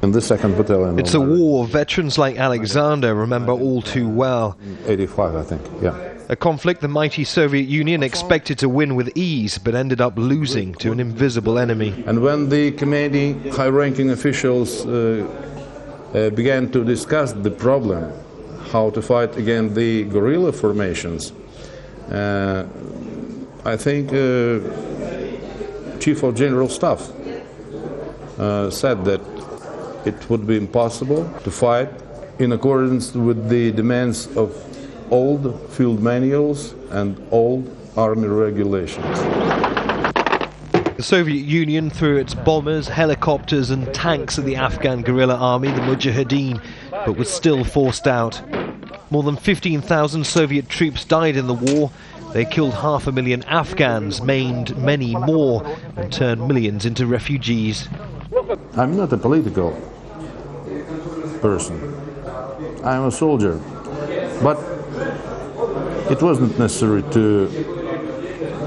In the 2nd Battalion. It's a war veterans like Alexander remember all too well. 85, I think, yeah. A conflict the mighty Soviet Union expected to win with ease, but ended up losing to an invisible enemy. And when the commanding high-ranking officials began to discuss the problem, how to fight against the guerrilla formations, I think Chief of General Staff said that it would be impossible to fight in accordance with the demands of old field manuals and old army regulations. The Soviet Union threw its bombers, helicopters and tanks at the Afghan guerrilla army, the Mujahideen, but was still forced out. More than 15,000 Soviet troops died in the war. They killed 500,000 Afghans, maimed many more, and turned millions into refugees. I'm not a political person. I'm a soldier. But it wasn't necessary to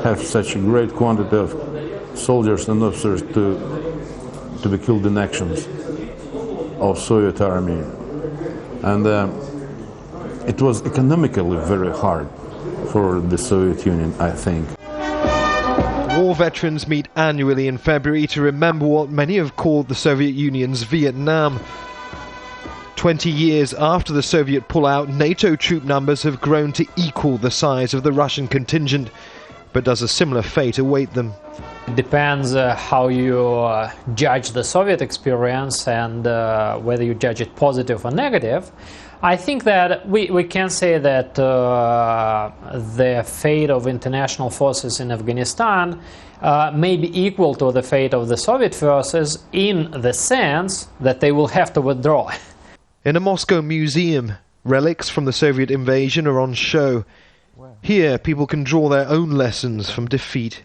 have such a great quantity of soldiers and officers to be killed in actions of Soviet army. And it was economically very hard for the Soviet Union, I think. War veterans meet annually in February to remember what many have called the Soviet Union's Vietnam. 20 years after the Soviet pullout, NATO troop numbers have grown to equal the size of the Russian contingent. But does a similar fate await them? It depends how you judge the Soviet experience and whether you judge it positive or negative. I think that we can say that the fate of international forces in Afghanistan may be equal to the fate of the Soviet forces in the sense that they will have to withdraw. In a Moscow museum, relics from the Soviet invasion are on show. Here, people can draw their own lessons from defeat.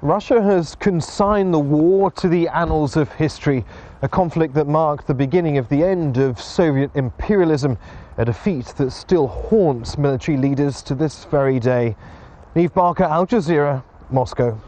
Russia has consigned the war to the annals of history, a conflict that marked the beginning of the end of Soviet imperialism, a defeat that still haunts military leaders to this very day. Neave, Al Jazeera, Moscow.